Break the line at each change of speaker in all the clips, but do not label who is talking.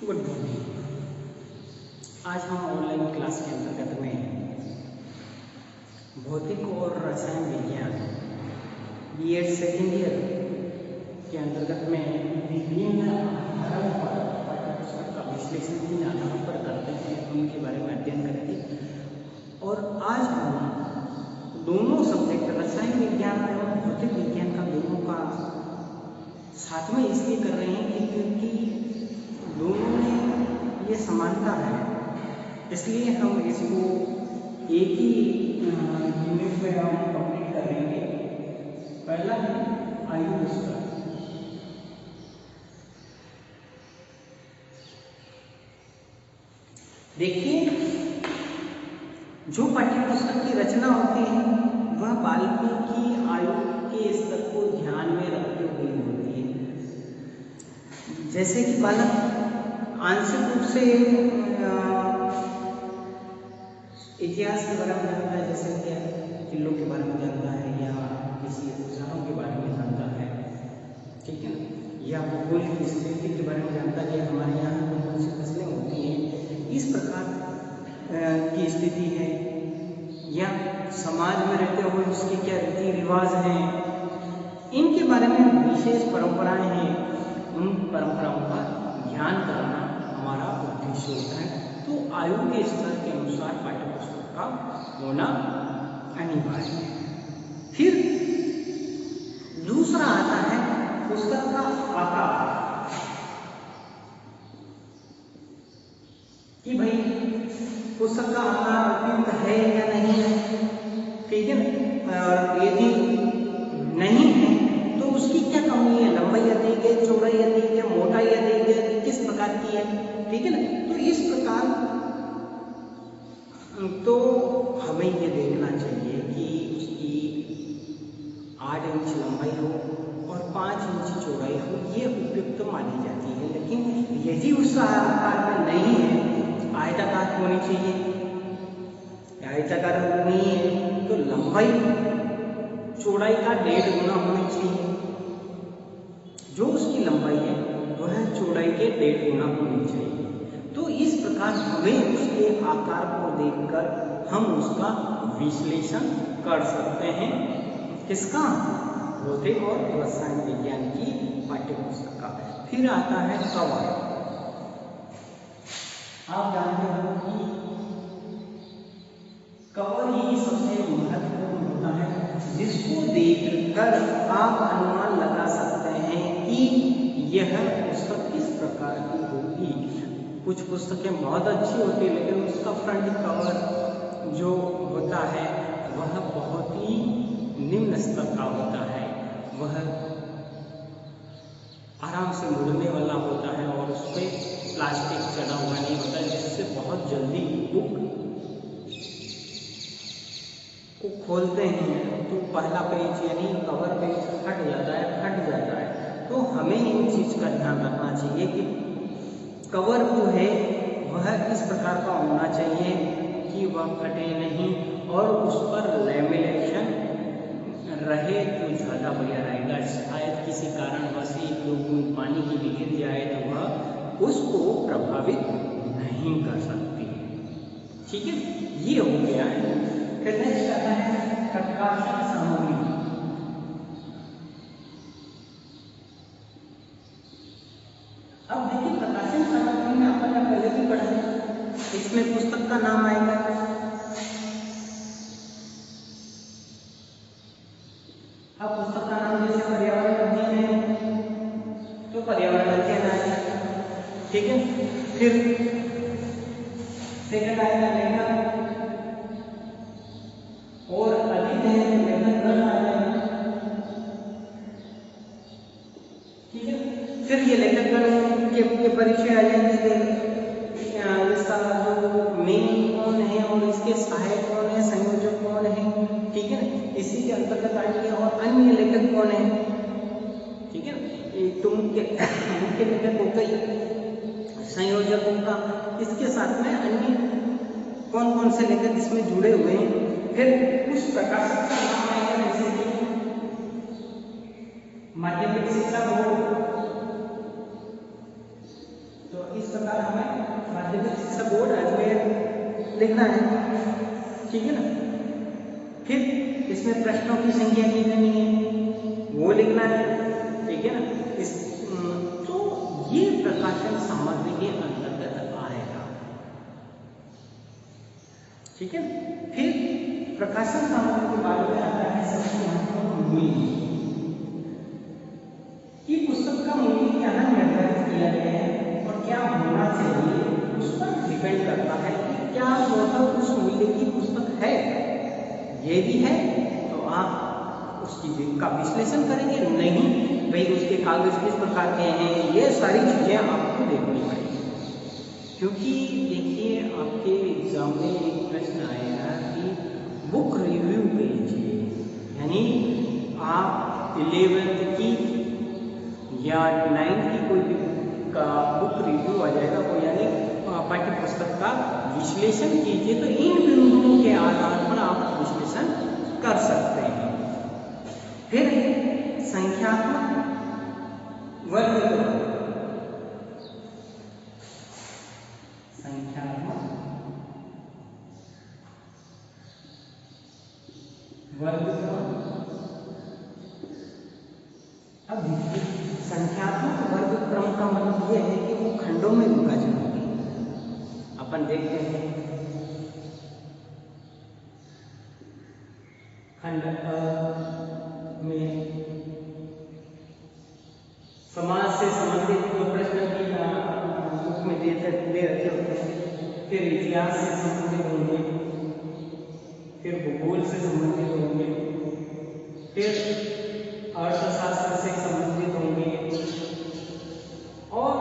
Good morning. आज हम online class के अंतर्गत में भौतिक और रसायन विज्ञान बीएड सेकेंड ईयर के अंतर्गत में विभिन्न आधारों पर पाठ्यपुस्तक का विश्लेषण किन आधारों पर करते हैं उनके बारे में अध्ययन करेंगे। और आज हम दोनों सब्जेक्ट रसायन विज्ञान और भौतिक विज्ञान का दोनों का साथ में इसलिए कर रहे हैं क्योंकि दोनों में ये समानता है, इसलिए हम इसको एक ही यूनिट में हम कंप्लीट करेंगे। पहला है आयु स्तर। देखिए, जो पाठ्यपुस्तक की रचना होती है वह बालकों की आयु के स्तर को ध्यान में रखते हुए होती है। जैसे कि बालक आंशिक रूप से इतिहास के बारे में जानता है, जैसे कि किलों के बारे में जानता है या किसी औजारों के बारे में जानता है, ठीक है, या भूगोल की स्थिति के बारे में जानता है कि हमारे यहाँ कौन कौन सी फसलें होती हैं, इस प्रकार की स्थिति है, या समाज में रहते हुए उसके क्या रीति रिवाज हैं, इनके बारे में विशेष परंपराएं हैं, उन परंपराओं का ध्यान करना हमारा उद्देश्य होता है। तो आयु के स्तर के अनुसार पाठ्यपुस्तक का होना अनिवार्य है। फिर दूसरा आता है पुस्तक का आकार, कि भाई पुस्तक का आकार उपयुक्त है या नहीं है, ठीक है। और यदि नहीं है तो उसकी क्या कमी है, लंबाई अधिक है, चौड़ाई अधिक है, मोटाई अधिक है, किस प्रकार की है, ठीक है ना। तो इस प्रकार तो हमें ये देखना चाहिए कि उसकी 8 इंच लंबाई हो और 5 इंच चौड़ाई हो, ये उपयुक्त मानी जाती है। लेकिन यदि उस आकार में नहीं है, आयताकार होनी चाहिए, आयताकार नहीं है तो लंबाई चौड़ाई का 1.5 गुना होनी चाहिए। जो उसकी लंबाई है वह चौड़ाई के 1.5 गुना होनी चाहिए। तो इस प्रकार हमें उसके आकार को देखकर हम उसका विश्लेषण कर सकते हैं। किसका? भौतिक और रसायन विज्ञान की पाठ्यपुस्तक का। फिर आता है कवर। आप जानते हो कि कवर ही सबसे महत्वपूर्ण होता है, जिसको देखकर आप अनुमान लगा सकते हैं कि यह पुस्तक किस प्रकार की होगी। कुछ पुस्तकें बहुत अच्छी होती है लेकिन उसका फ्रंट कवर जो होता है वह बहुत ही निम्न स्तर का होता है, वह आराम से मुड़ने वाला होता है और उस पर प्लास्टिक चढ़ा हुआ नहीं होता है, जिससे बहुत जल्दी बुक को खोलते हैं तो पहला पेज यानी कवर पेज हट जाता है। तो हमें इन चीज का ध्यान रखना चाहिए कि कवर जो है वह इस प्रकार का होना चाहिए कि वह फटे नहीं और उस पर लैमिनेशन रहे तो ज़्यादा बढ़िया रहेगा। शायद किसी कारणवश एक दो बूंद पानी की भी गिर जाए तो वह उसको प्रभावित नहीं कर सकती, ठीक है। ये हो गया है। फिर नेक्स्ट आता है प्रकाशन सामग्री। अब देखिए, प्रकाशन सामग्री में आपने पहले भी पढ़ा है, इसमें पुस्तक का नाम आएगा, अब पुस्तक का नाम जैसे पर्यावरण अध्ययन है तो पर्यावरण अध्ययन आएगा, ठीक है। फिर सेकंड आएगा लेखक और अधिक है लेखन ग्रंथ आएगा, ठीक है। फिर ये लेखक के परिचय आ जाएंगे, इसका जो मेन कौन है और इसके सहायक कौन है, संयोजक कौन है, ठीक है ना, इसी के अंतर्गत आएंगे। और अन्य लेखक कौन है, ठीक है ना, एक तो मुख्य लेखक हो गई, संयोजक होगा, इसके साथ में अन्य कौन कौन से लेखक इसमें जुड़े हुए हैं। फिर उस प्रकाशक का नाम आएगा, जैसे कि माध्यमिक शिक्षा बोर्ड, तो इस प्रकार लिखना है, ठीक है ना। फिर इसमें प्रश्नों की संख्या कितनी है वो लिखना है, ठीक है ना। तो ये प्रकाशन सामग्री के अंतर्गत आएगा, ठीक है। फिर प्रकाशन सामग्री के बारे में आता है सबसे महत्वपूर्ण मूल्य, कि पुस्तक का मूल्य क्या निर्धारित किया गया है और क्या होना चाहिए, उस पर डिपेंड करता है कि क्या मतलब उस मूल्य की पुस्तक है। ये भी है तो आप उसकी का विश्लेषण करेंगे, नहीं भाई उसके कागज किस प्रकार के हैं, ये सारी चीजें आपको देखनी पड़ेगी। क्योंकि देखिए आपके एग्जाम में एक प्रश्न आएगा कि बुक रिव्यू कीजिए, यानी आप 11th की या 9th की कोई भी का बुक रिव्यू आ जाएगा वो, यानी पाठ्य पुस्तक का विश्लेषण कीजिए। तो इन बिंदुओं के आधार पर आप विश्लेषण कर सकते हैं। फिर संख्यात्मक वर्गीकरण, संख्यात्मक वर्गीकरण। अब संख्यात्मक वर्गीकरण का मतलब यह है कि वो खंडों में विभाजन होगी। अपन देखते हैं खंड में समाज से संबंधित जो प्रश्न की बुक में दे रखे होते हैं, फिर इतिहास से संबंधित होंगे, फिर भूगोल से संबंधित होंगे, फिर अर्थशास्त्र से संबंधित होंगे और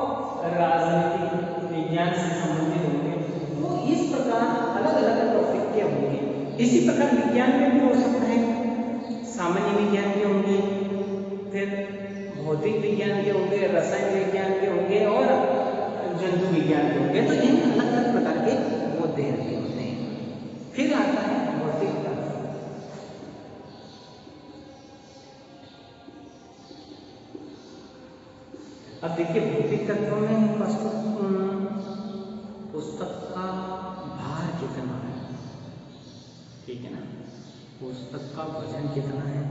राजनीतिक विज्ञान से संबंधित होंगे। तो इस प्रकार अलग अलग टॉपिक के होंगे। इसी प्रकार विज्ञान में भी हो सकता है, सामान्य विज्ञान के होंगे, फिर भौतिक विज्ञान के होंगे, रसायन विज्ञान के होंगे और जंतु विज्ञान के होंगे। तो इन अलग अलग प्रकार के मुद्दे रखे होते हैं। फिर आता है भौतिक तत्व। अब देखिए भौतिक तत्व में पुस्तक का भार कितना है, ठीक है ना, पुस्तक का वजन कितना है,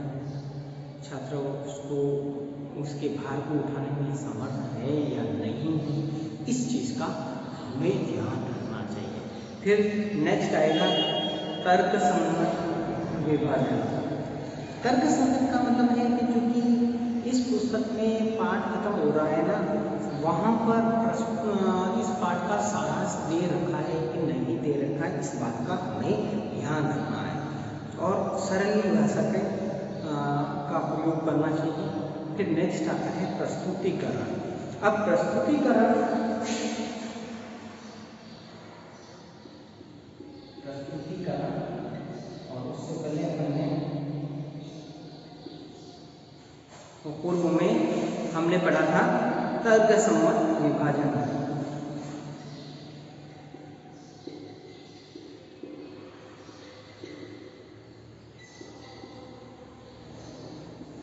छात्र उसको उसके भार को उठाने में समर्थ है या नहीं है, इस चीज का हमें ध्यान रखना चाहिए। फिर नेक्स्ट आएगा तर्क संगत विभाजन। तर्क संगत का मतलब है कि चूंकि इस पुस्तक में पाठ खत्म हो रहा है ना, वहाँ पर इस पाठ का सारांश दे रखा है कि नहीं दे रखा है, इस बात का हमें ध्यान रखना है और सरल भाषा का प्रयोग करना चाहिए। फिर नेक्स्ट आता है प्रस्तुतिकरण। अब प्रस्तुतिकरण और उससे पहले हमने पूर्व में हमने पढ़ा था तर्क सम्मत विभाजन।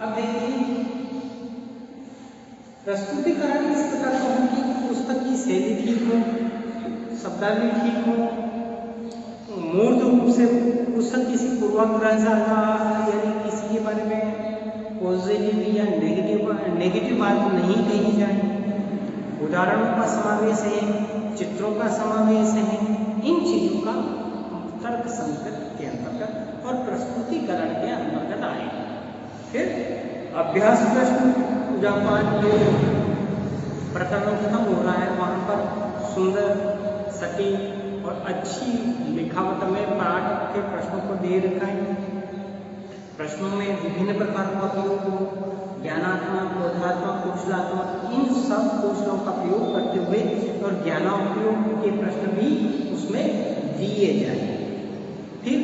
अब देखिए प्रस्तुतिकरण इस प्रकार का हो कि पुस्तक की शैली ठीक हो, शब्दावली ठीक हो, मूर्त रूप से पुस्तक किसी पूर्वाग्रह से यानी किसी के बारे में पॉजिटिव या नेगेटिव बात नहीं कही जाए, उदाहरणों का समावेश है, चित्रों का समावेश है, इन चीजों का तर्क संगत के अंतर्गत और प्रस्तुतिकरण के अंतर्गत आएगा। फिर अभ्यास प्रश्न, जब पाठ प्रकरण खत्म हो रहा है वहाँ पर सुंदर सटीक और अच्छी लिखावट में पाठ के प्रश्नों को दे रखा है। प्रश्नों में विभिन्न प्रकार का प्रयोग हो, ज्ञानात्मक, बोधात्मक, कौशलात्मक, इन सब कौशलों का प्रयोग करते हुए और ज्ञानोपयोग के प्रश्न भी उसमें दिए जाए। फिर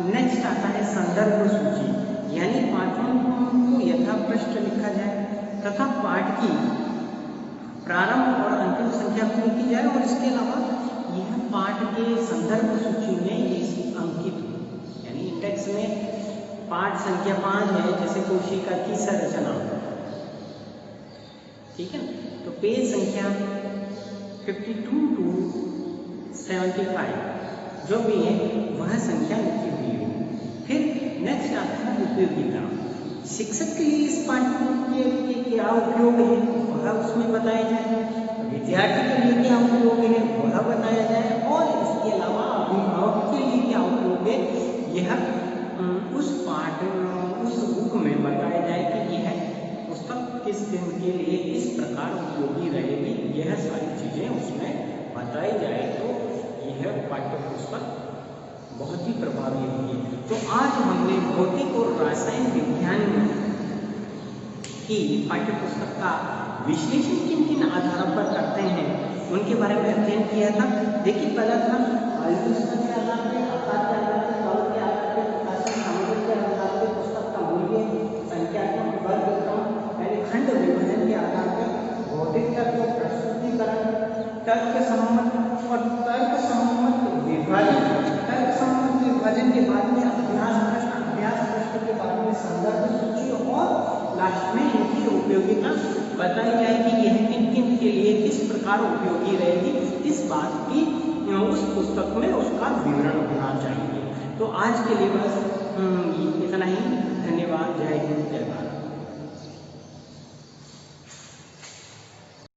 नेक्स्ट आता है संदर्भ सूची, यानी पाठों को यथाप्रश्न लिखा जाए तथा पाठ की प्रारंभ और अंतिम संख्या को लिखी जाए और इसके अलावा यह पाठ के संदर्भ सूची में ये अंकित हो, यानी इंडेक्स में पाठ संख्या 5 है, जैसे कोशिका की संरचना, ठीक है। तो पेज संख्या 52 to 75 जो भी है वह संख्या लिखी हुई है। फिर नेक्स्ट आता है उपयोगिता। शिक्षक के लिए इस पाठ्यक्रम के क्या उपयोग है वह उसमें बताया जाए, विद्यार्थी के लिए क्या उपयोग है वह बताया जाए, और इसके अलावा अभिभावक के लिए क्या उपयोग है यह उस बुक में बताया जाए कि यह पुस्तक किस दिन के लिए किस प्रकार उपयोगी रहेगी। यह सारी चीजें उसमें बताई जाए तो यह पाठ्य पुस्तक बहुत ही प्रभावी होगी। तो आज हमने भौतिक और रासायन विज्ञान की पाठ्य पुस्तक का विश्लेषण किन किन आधारों पर करते हैं उनके बारे में अध्ययन किया था। देखिए पहला था आयोजन के आधार पर, आकार के आधार पर, काल के आधार पर, प्रकाशन सामग्री के आधार पर, पुस्तक का मूल्य, संख्यात्मक वर्गीकरण यानी खंड विभाजन के आधार पर, भौतिक तत्व प्रस्तुतिकरण, तर्क सम्मत और तर्क सम्मत विभाजन, तर्क सम्मत विभाजन के बाद में अभ्यास प्रश्न के बाद में संदर्भ सूची, और लास्ट में इनकी उपयोगिता बताई जाएगी यह किन किन के लिए किस प्रकार उपयोगी रहेगी। इस बात की उस पुस्तक में उसका विवरण होना चाहिए। तो आज के लिए बस इतना ही। धन्यवाद। जय हिंद, जय भारत।